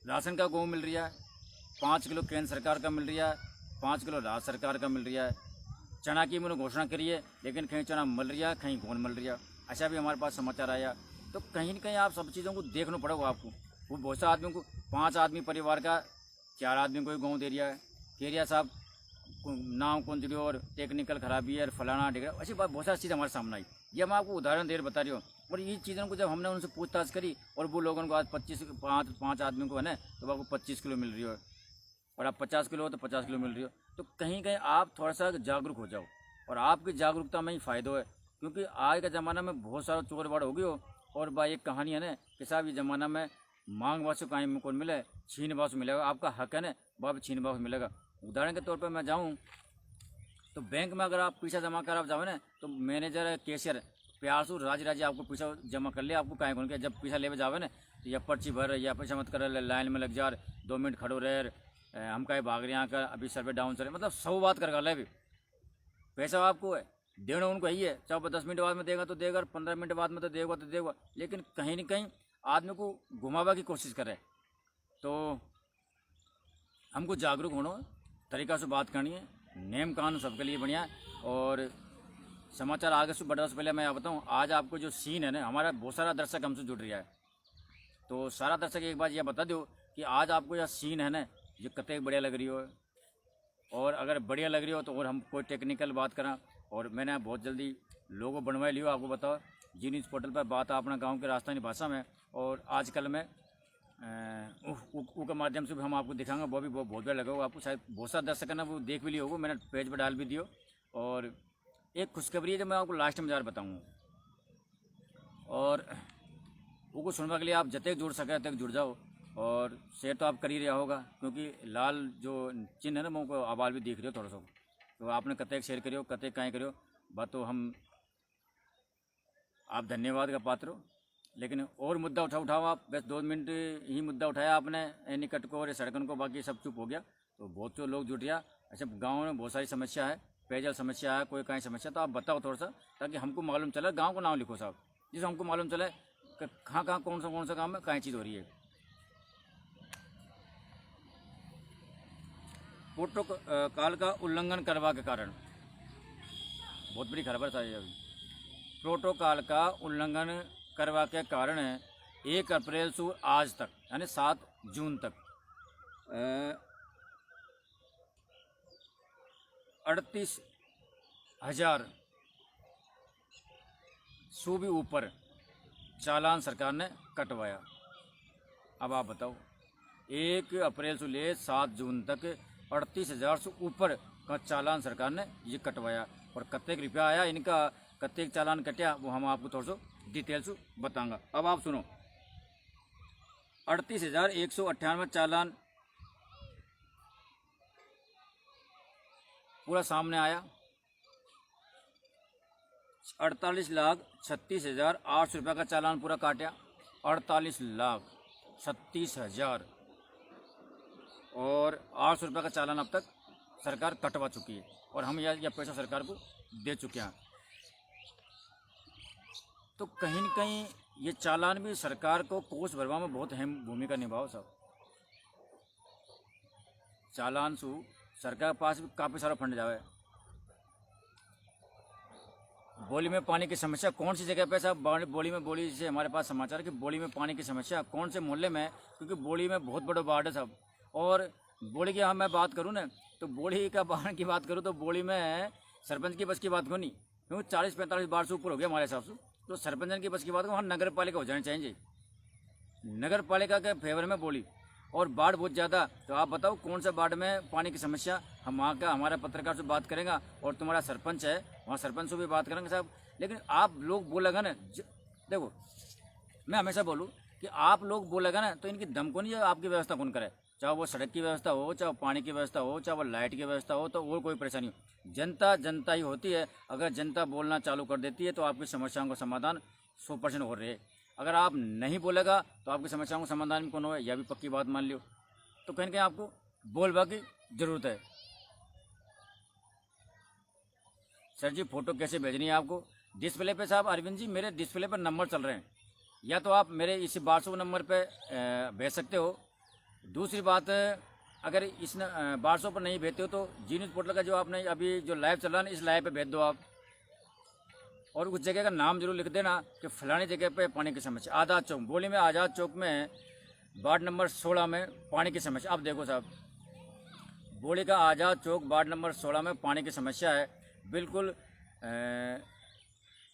राशन का गेहूँ मिल रहा है, 5 किलो केंद्र सरकार का मिल रहा है, 5 किलो राज्य सरकार का मिल रहा है। चना की मैंने घोषणा करी है, लेकिन कहीं चना मिल रहा है, कहीं कौन मिल रहा है। ऐसा भी हमारे पास समाचार आया। तो कहीं न कहीं आप सब चीज़ों को देखना पड़ेगा आपको। वो बहुत से आदमियों को, 5 आदमी परिवार का 4 आदमी को गेहूँ दे रहा है, कह रहा साहब नाम कौन दियो और टेक्निकल खराबी है और फलाना डिगरा, ऐसी बात बहुत सारी चीज़ हमारे सामने आई। ये मैं आपको उदाहरण देर बता रही हूँ। और ये चीज़ों को जब हमने उनसे पूछताछ करी और वो लोगों को आज 5 आदमी को है ना, तो आपको 25 किलो मिल रही हो, और आप 50 किलो हो तो 50 किलो मिल रही हो। तो कहीं कहीं आप थोड़ा सा जागरूक हो जाओ, और आपकी जागरूकता में ही फ़ायदा है। क्योंकि आज के ज़माना में बहुत सारा चोर बाड़ हो गई हो, और बा एक कहानी है ना कि साहब ये ज़माना में मांग वासु कहीं कौन मिले, छीन वासु मिलेगा, आपका हक है ना बाप छीन वासु मिलेगा। उदाहरण के तौर पर मैं जाऊँ तो बैंक में अगर आप पैसा जमा कर आप जाओ ना तो मैनेजर कैशियर प्यार से राजी आपको पैसा जमा कर ले, आपको काहे कौन के जब पैसा लेवे जावे ना तो या पर्ची भर या पैसा मत कर, लाइन में लग जा, 2 मिनट खड़ो रहे, हम कहीं भाग रहे यहाँ का अभी सर्वे डाउन चले, मतलब सब बात कर ले भी पैसा आपको है देना उनको ही है, चाहे 10 मिनट बाद में देगा तो देगा, 15 मिनट बाद में तो देगा, लेकिन कहीं न कहीं आदमी को घुमावा की कोशिश करे। तो हमको जागरूक होना, तरीका से बात करनी है, नेम कानून सबके लिए बढ़िया है। और समाचार आगे से बढ़ने से पहले मैं बताऊं, आज आपको जो सीन है ना, हमारा बहुत सारा दर्शक हमसे जुड़ रहा है, तो सारा दर्शक एक बार ये बता दो कि आज आपको यह सीन है ना ये कतई बढ़िया लग रही हो, और अगर बढ़िया लग रही हो तो और हम कोई टेक्निकल बात करें, और मैंने बहुत जल्दी लोगो बनवा लियो, आपको बताओ जी न्यूज़ पोर्टल पर बात अपना गाँव के राजस्थानी भाषा में, और आजकल में के माध्यम से भी हम आपको दिखाएंगे, वो भी बहुत बढ़िया लगा आपको, शायद बहुत सारा दर्शक है ना वो देख भी लिया होगा, मैंने पेज पर डाल भी दियो। और एक खुशखबरी है जो मैं आपको लास्ट में ज़रूर बताऊँगा, और वो सुनने के लिए आप जतक जुड़ सके तक जुड़ जाओ, और शेयर तो आप कर ही रहा होगा क्योंकि लाल जो चिन्ह है ना वो आवाज़ भी दिख रही हो थोड़ा सा, तो आपने कतक शेयर करियो कतक कहीं करियो, बात तो हम आप धन्यवाद का पात्र हो। लेकिन और मुद्दा उठाओ आप, बस 2 मिनट ही मुद्दा उठाया आपने निकट को और सड़कन को, बाकी सब चुप हो गया, तो बहुत तो लोग जुट गया। अच्छा गांव में बहुत सारी समस्या है, पेयजल समस्या है, कोई कहीं समस्या, तो आप बताओ थोड़ा सा ताकि हमको मालूम चले, गांव को नाम लिखो साहब, जिससे हमको मालूम चले कि कहाँ कौन सा काम में कहीं चीज़ हो रही है। प्रोटोकॉल का उल्लंघन करवा के कारण, बहुत बड़ी खबर था ये अभी, प्रोटोकॉल का उल्लंघन करवा के कारण 1 अप्रैल से आज तक यानी 7 जून तक 38,000 से भी ऊपर चालान सरकार ने कटवाया। अब आप बताओ 1 अप्रैल से ले 7 जून तक 38,000 से ऊपर का चालान सरकार ने ये कटवाया, और कतेक रुपया आया इनका, कतेक चालान कटिया, वो हम आपको थोड़ा सा डिटेल से बताऊंगा। अब आप सुनो, 38,198 चालान पूरा सामने आया, 48,36,800 रुपये का चालान पूरा काटा, 48,36,000 और 800 रुपये का चालान अब तक सरकार कटवा चुकी है, और हम यह पैसा सरकार को दे चुके हैं। तो कहीं न कहीं ये चालान भी सरकार को कोष भरवा में बहुत अहम भूमिका निभाओ सब। चालान से सरकार के पास भी काफ़ी सारा फंड जावे। बोली में पानी की समस्या कौन सी जगह पे साहब, बोली से हमारे पास समाचार कि बोली में पानी की समस्या कौन से मोहल्ले में, क्योंकि बोली में बहुत बड़ा वार्ड है साहब, और बोली की मैं बात करूँ ना तो बोली का वार्ड की बात करूँ तो बोली में सरपंच की बस की बात को नहीं, क्योंकि 40-45 वार्ड से ऊपर हो गया हमारे हिसाब से, तो सरपंच की बस की बात को वहाँ नगर पालिका हो जानी चाहिए, नगर पालिका के फेवर में बोली, और बाढ़ बहुत ज़्यादा। तो आप बताओ कौन सा वार्ड में पानी की समस्या, हम वहाँ का हमारा पत्रकार से बात करेंगे, और तुम्हारा सरपंच है वहाँ सरपंच से भी बात करेंगे साहब। लेकिन आप लोग बोलेगा ना, देखो मैं हमेशा बोलूँ कि आप लोग बोलेगा ना तो इनकी दम को नहीं है, आपकी व्यवस्था कौन करे, चाहे वो सड़क की व्यवस्था हो, चाहे पानी की व्यवस्था हो, चाहे वो लाइट की व्यवस्था हो, तो और कोई परेशानी हो, जनता ही होती है। अगर जनता बोलना चालू कर देती है तो आपकी समस्याओं का समाधान 100% हो रहे है। अगर आप नहीं बोलेगा तो आपकी समस्याओं का समाधान भी कौन हो, यह भी पक्की बात मान लियो। तो कहीं कहीं आपको बोलबा की जरूरत है। सर जी फोटो कैसे भेजनी है आपको, डिस्प्ले पे साहब, अरविंद जी मेरे डिस्प्ले पर नंबर चल रहे हैं, या तो आप मेरे इस 1200 नंबर पे भेज सकते हो। दूसरी बात, अगर इस 1200 पर नहीं भेजते हो तो जी न्यूज़ पोर्टल का जो आपने अभी जो लाइव चल रहा है ना, इस लाइव पे भेज दो आप, और उस जगह का नाम जरूर लिख देना कि फलानी जगह पे पानी की समस्या, आज़ाद चौक, बोली में आज़ाद चौक में वार्ड नंबर 16 में पानी की समस्या। अब देखो साहब, बोली का आज़ाद चौक वार्ड नंबर 16 में पानी की समस्या है, बिल्कुल।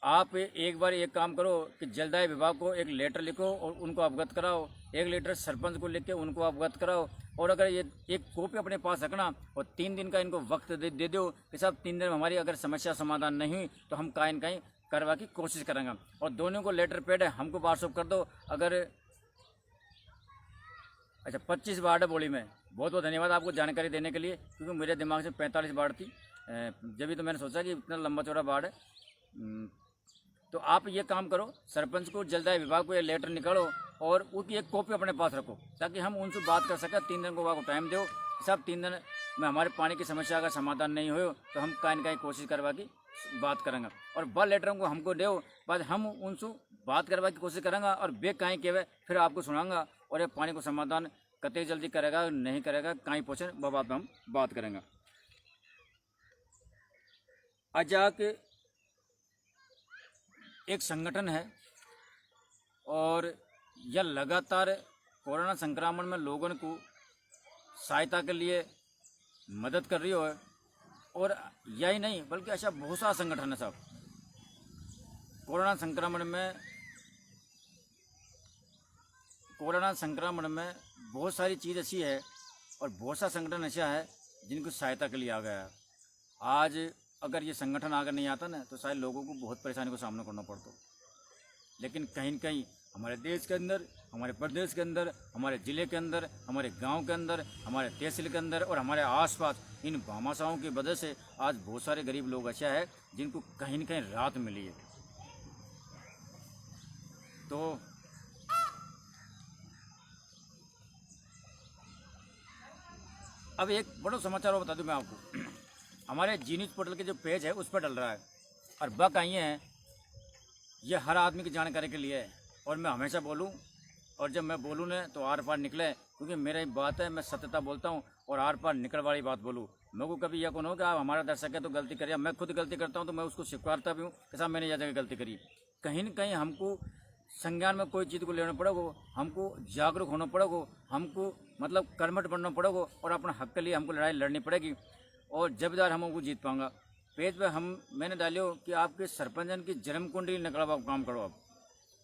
आप एक बार एक काम करो कि जलदाय विभाग को एक लेटर लिखो और उनको अवगत कराओ, एक लेटर सरपंच को लिख के उनको अवगत कराओ, और अगर ये एक कॉपी अपने पास रखना, और 3 दिन का इनको वक्त दे दो कि साहब 3 दिन में हमारी अगर समस्या समाधान नहीं हुई तो हम कहीं करवा की कोशिश करेंगे। और दोनों को लेटर पैड है हमको व्हाट्सअप कर दो। अगर अच्छा 25 वार्ड है बोली में। बहुत बहुत धन्यवाद आपको जानकारी देने के लिए, क्योंकि मेरे दिमाग से 45 वार्ड थी, जब भी तो मैंने सोचा कि इतना लंबा चौड़ा वार्ड है। तो आप ये काम करो, सरपंच को जलदाय विभाग को ये लेटर निकालो और उसकी एक कॉपी अपने पास रखो, ताकि हम उनसे बात कर सकें। 3 दिन को टाइम दो साहब, 3 दिन में हमारे पानी की समस्या का समाधान नहीं हो तो हम कहीं न कहीं कोशिश करवा की बात करेंगे। और वह लेटर को हमको दो, बाद हम उनसे बात करवा की कोशिश करेंगे और बे कहीं के फिर आपको सुनाऊंगा। और ये पानी को समाधान कतई जल्दी करेगा नहीं करेगा कहीं पहुँचे वह बात हम बात करेंगे। अजाक एक संगठन है और यह लगातार कोरोना संक्रमण में लोगों को सहायता के लिए मदद कर रही है। और यही नहीं बल्कि ऐसा बहुत सारा संगठन है साहब। कोरोना संक्रमण में बहुत सारी चीज़ ऐसी है और बहुत सा संगठन ऐसा है जिनको सहायता के लिए आ गया है। आज अगर ये संगठन आगे नहीं आता ना तो शायद लोगों को बहुत परेशानी का सामना करना पड़ता। लेकिन कहीं न कहीं हमारे देश के अंदर, हमारे प्रदेश के अंदर, हमारे ज़िले के अंदर, हमारे गांव के अंदर, हमारे तहसील के अंदर और हमारे आसपास इन भामाशाहों की वजह से आज बहुत सारे गरीब लोग ऐसा है जिनको कहीं न कहीं राहत मिली है। तो अब एक बड़ा समाचार और बता दूं मैं आपको। हमारे जी न्यूज़ पोर्टल के जो पेज है उस पर डल रहा है और बक आई है, ये हर आदमी की जानकारी के लिए है। और मैं हमेशा बोलूं और जब मैं बोलूं ना तो आर पार निकले, क्योंकि मेरी बात है, मैं सत्यता बोलता हूं और आर पार निकल वाली बात बोलूं। मेरे को कभी यह कौन हो कि आप हमारा दर्शक है तो गलती करिए, मैं खुद गलती करता हूं तो मैं उसको स्वीकारता भी हूँ कि साहब मैंने यह जगह गलती करी। कहीं न कहीं हमको संज्ञान में कोई चीज़ को लेना पड़ेगा, हमको जागरूक होना पड़ेगा, हमको मतलब कर्मठ बनना पड़ेगा और अपने हक के लिए हमको लड़ाई लड़नी पड़ेगी और जबदार हम उनको जीत पाऊंगा। पेज पे मैंने डालियो कि आपके सरपंचन की जन्म कुंडली निकलवा काम करो। आप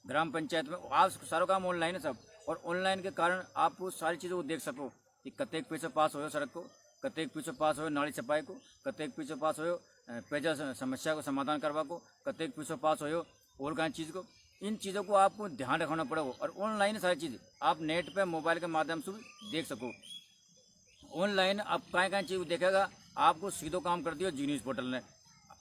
ग्राम पंचायत में आज सारा काम ऑनलाइन है सब, और ऑनलाइन के कारण आप सारी चीज़ों को देख सको कि कतेक पैसे पास हो सड़क को, कतेक पैसे पास हो नाली सफाई को, कतेक पैसे पास हो पेयजल समस्या को समाधान करवा को, कतेक पैसे पास हो और कहीं चीज़ को। इन चीज़ों को आपको ध्यान रखना पड़ेगा और ऑनलाइन सारी चीज़ आप नेट पे मोबाइल के माध्यम से भी देख सको। ऑनलाइन आप कहीं चीज़ देखेगा, आपको सीधो काम कर दिया जी न्यूज़ पोर्टल ने।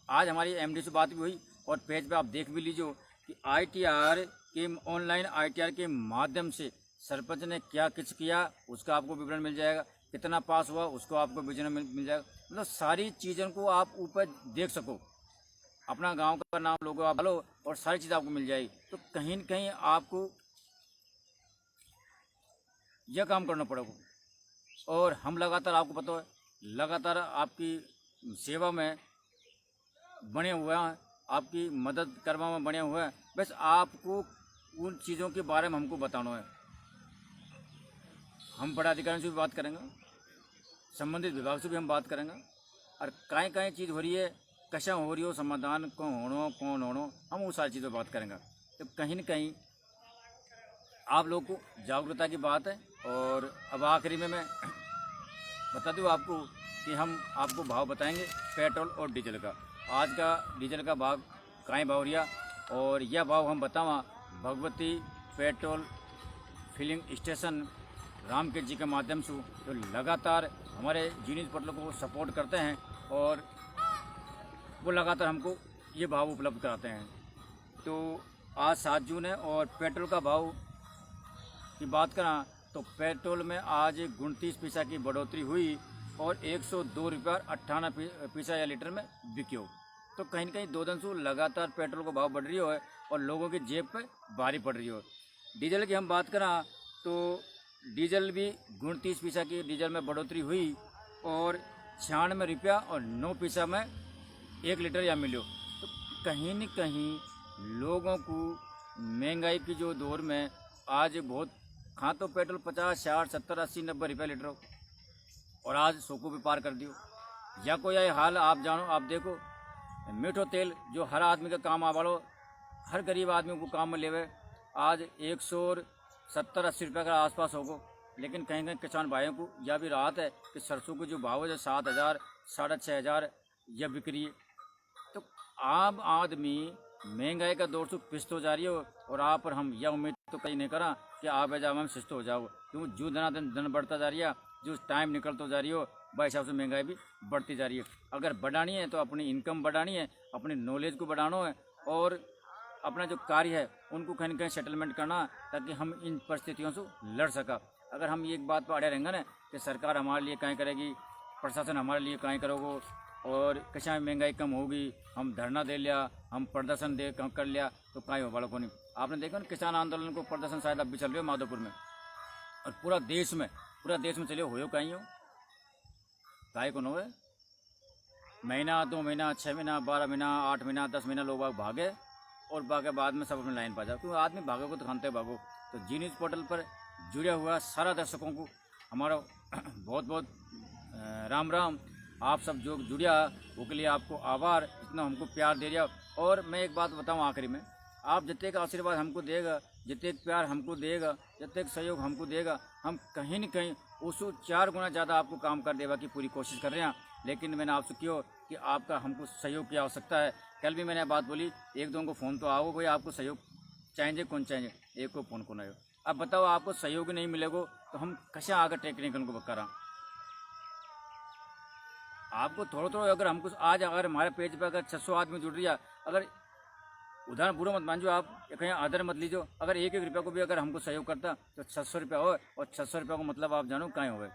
आज हमारी एमडी से बात भी हुई और पेज पे आप देख भी लीजिए कि ITR के ऑनलाइन ITR के माध्यम से सरपंच ने क्या कुछ किया उसका आपको विवरण मिल जाएगा, कितना पास हुआ उसको आपको विवरण मिल जाएगा। मतलब सारी चीज़ों को आप ऊपर देख सको, अपना गांव का नाम लोगो आप डालो और सारी चीज़ आपको मिल जाएगी। तो कहीं न कहीं आपको यह काम करना पड़ेगा। और हम लगातार, आपको पता है, लगातार आपकी सेवा में बने हुए हैं, आपकी मदद करवा में बने हुए हैं। बस आपको उन चीज़ों के बारे में हमको बताना है। हम बड़ा अधिकारियों से भी बात करेंगे, संबंधित विभाग से भी हम बात करेंगे और कहीं चीज़ हो रही है, कैसा हो रही हो, समाधान कौन होनो, हम वो सारी चीज़ों पर बात करेंगे। तो कहीं न कहीं आप लोग को जागरूकता की बात है। और अब आखिरी में मैं बता दूँ आपको कि हम आपको भाव बताएंगे पेट्रोल और डीजल का। आज का डीजल का भाव काई भाव रिया और यह भाव हम बतावा Bhagwati petrol filling station Ramkesh ji के माध्यम से, तो लगातार हमारे जी न्यूज़ पोर्टल को सपोर्ट करते हैं और वो लगातार हमको ये भाव उपलब्ध कराते हैं। तो आज 7 जून है और पेट्रोल का भाव की बात करें तो पेट्रोल में आज 29 पैसा की बढ़ोतरी हुई और 102 रुपये 98 पैसा या लीटर में बिक्यो। तो कहीं न कहीं 2 दिन से लगातार पेट्रोल का भाव बढ़ रही है और लोगों की जेब पे भारी पड़ रही है। डीजल की हम बात करें तो डीजल भी 29 पैसा की डीजल में बढ़ोतरी हुई और 96 रुपया और 9 पैसा में 1 लीटर या मिलो। तो कहीं न कहीं लोगों को महंगाई की जो दौर में आज बहुत खा तो पेट्रोल 50, 60, 70, 80, 90 रुपये लीटर हो और आज 100 को भी पार कर दियो। या कोई यह हाल आप जानो, आप देखो मीठो तेल जो हर आदमी का काम आ वालो, हर गरीब आदमी को काम में लेवे, आज 170-80 रुपये का आसपास होगो। लेकिन कहीं कहीं किसान भाइयों को यह भी राहत है कि सरसों की जो भाव है 7,000, 6,500 यह बिक्री है। तो आम आदमी महंगाई का दौर से पिस्त हो जा रही हो और आप पर हम यह उम्मीद तो कहीं नहीं करा कि आप एजाम में शिस्त हो जाओ, क्योंकि जो दिन बढ़ता जा रही है, जो टाइम निकलता जा रही हो, वह हिसाब से महंगाई भी बढ़ती जा रही है। अगर बढ़ानी है तो अपनी इनकम बढ़ानी है, अपनी नॉलेज को बढ़ाना है और अपना जो कार्य है उनको कहीं ना कहीं सेटलमेंट करना, ताकि हम इन परिस्थितियों से लड़ सका। अगर हम एक बात पर अड़े रहेंगे ना कि सरकार हमारे लिए कहीं करेगी, प्रशासन हमारे लिए कहीं करोगे और कहीं महंगाई कम होगी, हम धरना दे लिया, हम प्रदर्शन दे कर लिया, तो कहीं हो बड़ा को नहीं। आपने देखा ना किसान आंदोलन को प्रदर्शन शायद अब भी चल रही हो माधोपुर में, और पूरा देश में चले हो कहीं हो काहे को न हो। महीना 2 महीना 6 महीना 12 महीना 8 महीना 10 महीना लोग भागे और भागे बाद में सब अपने लाइन पा जाओ, क्योंकि आदमी भागो को तो खानते भागो। तो जी न्यूज़ पोर्टल पर जुड़े हुआ सारा दर्शकों को हमारा बहुत बहुत राम राम। आप सब जो जुड़िया वो के लिए आपको आभार, इतना हमको प्यार दे दिया। और मैं एक बात बताऊं आखिरी में, आप जितने का आशीर्वाद हमको देगा, जितने प्यार हमको देगा, जितने सहयोग हमको देगा, हम कहीं न कहीं उससे 4 गुना ज़्यादा आपको काम कर देगा की पूरी कोशिश कर रहे हैं। लेकिन मैंने आपसे क्यों कि आपका हमको सहयोग की आवश्यकता है। कल भी मैंने बात बोली, 1-2 को फ़ोन तो आओ भाई, आपको सहयोग चाहिए, कौन चाहिए, एक को फ़ोन कौन आयो। अब बताओ आपको सहयोग नहीं मिलेगा तो हम कैसे आगे टेक्निकल को करा। आपको थोड़ा अगर हमको आज अगर हमारे पेज पर अगर 600 आदमी जुड़ रही है, अगर उदाहरण पूरा मत मान जो आप कहीं आदर मत लीजिए, अगर 1-1 रुपये को भी अगर हमको सहयोग करता तो 600 रुपया हो, और 600 रुपये को मतलब आप जानो कहाँ हो गए।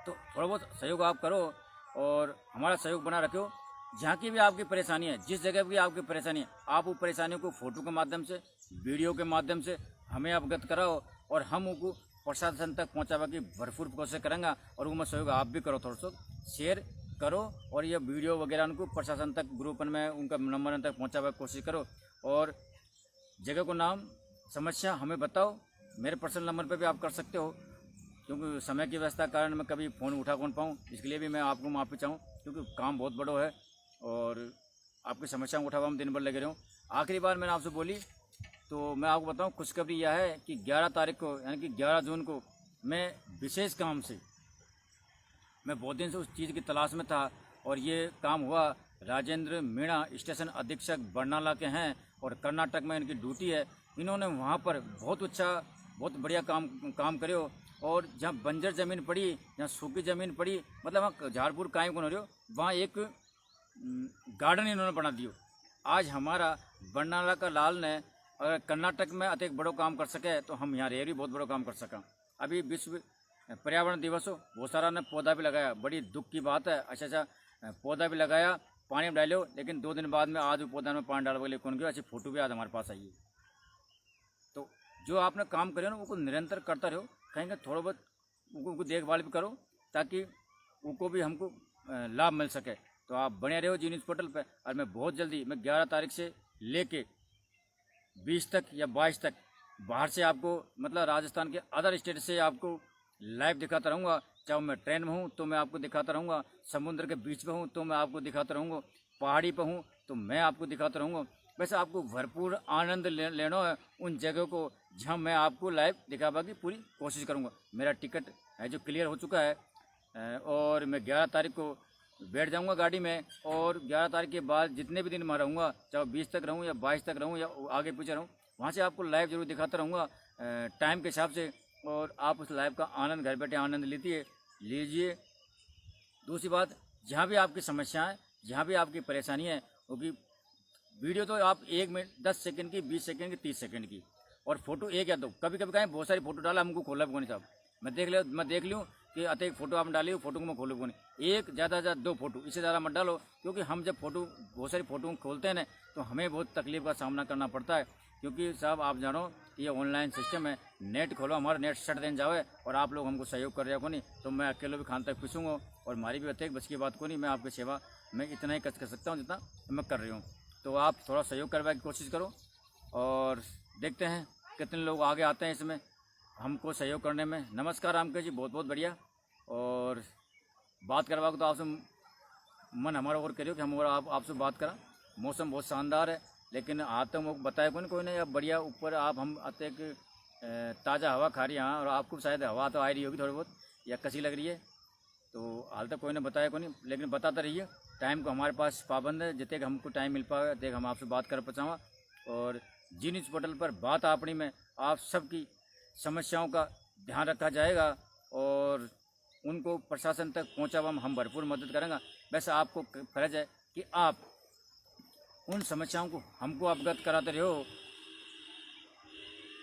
तो थोड़ा बहुत सहयोग आप करो और हमारा सहयोग बना रखो। जहाँ की भी आपकी परेशानी है, जिस जगह भी आपकी परेशानी है, आप वो परेशानियों को फोटो के माध्यम से, वीडियो के माध्यम से हमें अवगत कराओ और हम उनको प्रशासन तक पहुँचावा की भरपूर कोशिश करेंगे। और वो में सहयोग आप भी करो, थोड़ा सा शेयर करो और ये वीडियो वगैरह उनको प्रशासन तक ग्रुप में उनका नंबर तक पहुँचावा की कोशिश करो। और जगह को नाम समस्या हमें बताओ, मेरे पर्सनल नंबर पर भी आप कर सकते हो, क्योंकि समय की व्यवस्था कारण मैं कभी फ़ोन उठा कौन पाऊँ, इसके लिए भी मैं आपको माफ़ी चाहूँ, क्योंकि काम बहुत बड़ा है और आपकी समस्याओं उठावा हम दिन भर लगे रहूँ। आखिरी बार मैंने आपसे बोली तो मैं आपको बताऊँ, खुशखबरी यह है कि 11 तारीख को यानी कि 11 जून को मैं विशेष काम से, मैं बहुत दिन से उस चीज़ की तलाश में था और ये काम हुआ। राजेंद्र मीणा स्टेशन अधीक्षक बरनाला के हैं और कर्नाटक में इनकी ड्यूटी है। इन्होंने वहाँ पर बहुत अच्छा बहुत बढ़िया काम करे हो। और जहाँ बंजर ज़मीन पड़ी, जहाँ सूखी ज़मीन पड़ी, मतलब वहाँ झाड़पुर कायम कौन हो रही हो, वहाँ एक गार्डन इन्होंने बना दियो। आज हमारा बरनाला का लाल ने अगर कर्नाटक में अत्यधिक बड़ो काम कर सके तो हम यहाँ रह भी बहुत बड़ो काम कर सका। अभी विश्व पर्यावरण दिवस हो, बहुत सारा ने पौधा भी लगाया, बड़ी दुख की बात है। अच्छा पौधा भी लगाया, पानी में डालो, लेकिन 2 दिन बाद में आज वो पौधा में पानी डालने के लिए कौन गया, अच्छी फोटो भी आज हमारे पास आई है। तो जो आपने काम करे ना वो निरंतर करता रहो, कहीं थोड़ा बहुत उनको देखभाल भी करो ताकि उनको भी हमको लाभ मिल सके। तो आप बने रहो जी न्यूज़ पोर्टल पे। और मैं बहुत जल्दी, मैं 11 तारीख से लेके 20 तक या 22 तक बाहर से आपको, मतलब राजस्थान के अदर स्टेट से आपको लाइव दिखाता रहूँगा। चाहे मैं ट्रेन में हूँ तो मैं आपको दिखाता रहूँगा, समुद्र के बीच में हूँ तो मैं आपको दिखाता रहूँगा, पहाड़ी पर हूँ तो मैं आपको दिखाता रहूँगा। वैसे आपको भरपूर आनंद लेना है उन जगहों को जहाँ मैं आपको लाइव दिखावा की पूरी कोशिश करूँगा। मेरा टिकट है जो क्लियर हो चुका है और मैं 11 तारीख को बैठ जाऊँगा गाड़ी में। और 11 तारीख के बाद जितने भी दिन मैं रहूँगा, चाहे 20 तक रहूँ या 22 तक रहूँ या आगे पीछे रहूँ, वहाँ से आपको लाइव जरूर दिखाता रहूँगा टाइम के हिसाब से। और आप उस लाइव का आनंद घर बैठे आनंद लीजिए। दूसरी बात, जहाँ भी आपकी समस्या है, जहाँ भी आपकी परेशानी है, क्योंकि वीडियो तो आप 1 मिनट 10 सेकंड की, 20 सेकंड की, 30 सेकंड की, और फोटो 1 या 2, कभी कभी कहें बहुत सारी फोटो डाला, हमको खोला भी नहीं साहब। मैं देख लूँ कि अत्यधिक फोटो आप डाली, फोटो को मैं खोलूँ को नहीं। 1 ज़्यादा से ज़्यादा 2 फोटो, इससे ज़्यादा मत डालो, क्योंकि हम जब फोटो बहुत सारी फोटो खोलते हैं ना तो हमें बहुत तकलीफ का सामना करना पड़ता है। क्योंकि साहब आप जानो ये ऑनलाइन सिस्टम है, नेट खोलो, हमारा नेट शट देन जाओ और आप लोग हमको सहयोग कर रहे हो नहीं तो मैं अकेले भी खान तक पीसूँगा। और हमारी भी अत्यधिक बच की बात को नहीं, मैं आपकी सेवा मैं इतना ही कर सकता हूँ जितना मैं कर रही हूँ। तो आप थोड़ा सहयोग करवाने की कोशिश करो और देखते हैं कितने लोग आगे आते हैं इसमें हमको सहयोग करने में। नमस्कार रामकेश जी, बहुत बहुत बढ़िया। और बात करवा तो आपसे मन हमारा और करियो कि हम और आप आपसे बात करा। मौसम बहुत शानदार है, लेकिन आज तो मुझे बताया कोई नहीं। अब बढ़िया ऊपर आप हम आते कि ताज़ा हवा खा रही हैं और आपको शायद हवा तो आ रही होगी थोड़ी बहुत या कसी लग रही है, तो हाल तक कोई ने बताया कोई नहीं, लेकिन बताता रहिए। टाइम को हमारे पास पाबंद है, जितने कि हमको टाइम मिल पाए देख हम आपसे बात कर पाऊँगा। और जी न्यूज़ पोर्टल पर बात आपनी में आप सबकी समस्याओं का ध्यान रखा जाएगा और उनको प्रशासन तक पहुँचावा में हम भरपूर मदद करेंगे। वैसे आपको फर्ज है कि आप उन समस्याओं को हमको अवगत कराते रहो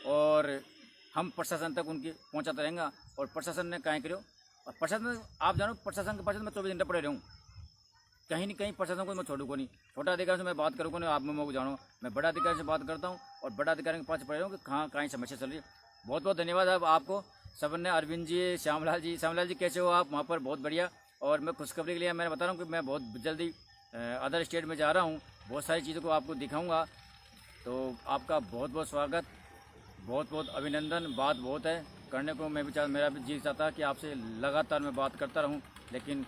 और हम प्रशासन तक उनकी पहुँचाते रहेंगे। और प्रशासन ने कहीं करो, और प्रशासन आप जानो प्रशासन के पास मैं 24 घंटे पड़े रहूँ, कहीं नहीं कहीं प्रशासन को मैं छोड़ू को नहीं। छोटा अधिकारी से मैं बात करूँ को नहीं, आप मैं जानो मैं बड़ा अधिकारी से बात करता हूँ और बड़ा अधिकारी के पास पड़े रहूँ कि कहाँ समस्या चल रही है। बहुत बहुत धन्यवाद साहब आपको सबने, अरविंद जी, श्यामलाल जी कैसे हो आप वहाँ पर? बहुत बढ़िया। और मैं खुशखबरी के लिए मैंने बता रहा हूँ कि मैं बहुत जल्दी अदर स्टेट में जा रहा हूँ, बहुत सारी चीज़ों को आपको दिखाऊँगा। तो आपका बहुत बहुत स्वागत, बहुत बहुत अभिनंदन। बात बहुत है करने को, मैं भी मेरा भी जी चाहता है कि आपसे लगातार मैं बात करता रहूं, लेकिन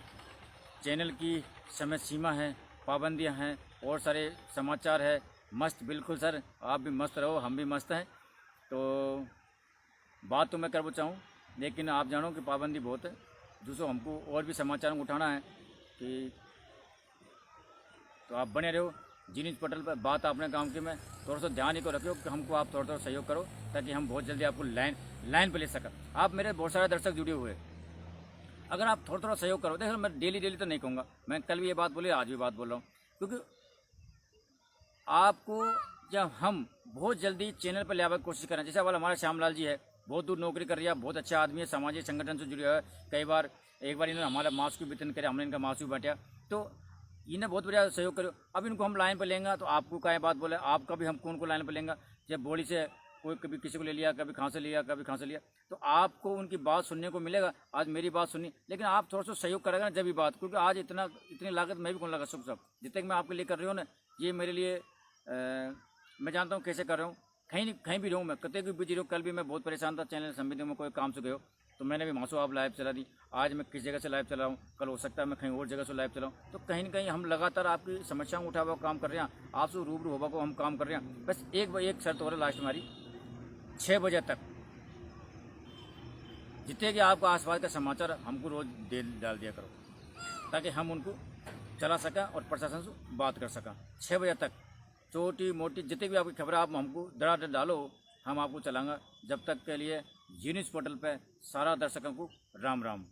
चैनल की समय सीमा है, पाबंदियां हैं और सारे समाचार है। मस्त बिल्कुल सर, आप भी मस्त रहो, हम भी मस्त हैं। तो बात तो मैं कर चाहूँ, लेकिन आप जानो कि पाबंदी बहुत है। दूसरों हमको और भी समाचार उठाना है कि तो आप बने रहो जी न्यूज़ पोर्टल पर। बात आपने काम की में थोड़ा सा ध्यान ही को रखियो कि हमको आप थोड़ा सहयोग करो ताकि हम बहुत जल्दी आपको लाइन पे ले सकें। आप मेरे बहुत सारे दर्शक जुड़े हुए, अगर आप थोड़ा सहयोग करो, देखो मैं डेली तो नहीं कहूँगा, मैं कल भी ये बात बोली, आज भी बात बोल रहा हूँ, क्योंकि आपको जब हम बहुत जल्दी चैनल पर ले आने की कोशिश करें, जैसे वाला हमारा श्यामलाल जी है, बहुत दूर नौकरी कर रही है, बहुत अच्छा आदमी है, सामाजिक संगठन से जुड़ा है। कई बार एक बार इन्होंने हमारा मास्क भी वितरण करे, हमने इनका मास्क भी बांटा, तो इन्हें बहुत बढ़िया सहयोग करो। अब इनको हम लाइन पर लेंगे तो आपको क्या बात बोले, आपका भी हम कौन को लाइन पर लेंगे। जब बॉडी से कोई कभी किसी को ले लिया, कभी खांसे लिया, कभी खांसे लिया, तो आपको उनकी बात सुनने को मिलेगा। आज मेरी बात सुनी, लेकिन आप थोड़ा सा सहयोग करेगा ना जब भी बात, क्योंकि आज इतनी लागत मैं भी कौन लगा सब जितने मैं आपके लिए कर रही हूँ ना, ये मेरे लिए मैं जानता हूँ कैसे कर रहा हूँ। कहीं भी रहूँ मैं, कतई भी बिजी रहूँ। कल भी मैं बहुत परेशान था, चैनल संबंधी में कोई काम से गयो तो मैंने भी मासो आप लाइव चला दी। आज मैं किस जगह से लाइव चला हूँ, कल हो सकता है मैं कहीं और जगह से लाइव चलाऊँ। तो कहीं ना कहीं हम लगातार आपकी समस्याओं उठा हुआ काम कर रहे हैं, आपसे रूबरू होगा को हम काम कर रहे हैं। बस एक शर्त हो रहा है लास्ट हमारी, 6 बजे तक जितने कि आपको आसपास का समाचार हमको रोज डाल दिया करो, ताकि हम उनको चला सकें और प्रशासन से बात कर सकें। 6 बजे तक छोटी मोटी जितनी भी आपकी खबर आप हमको धड़ाधड़ डालो, हम आपको चलाएंगे। जब तक के लिए जी न्यूज़ पोर्टल पे सारा दर्शकों को राम राम।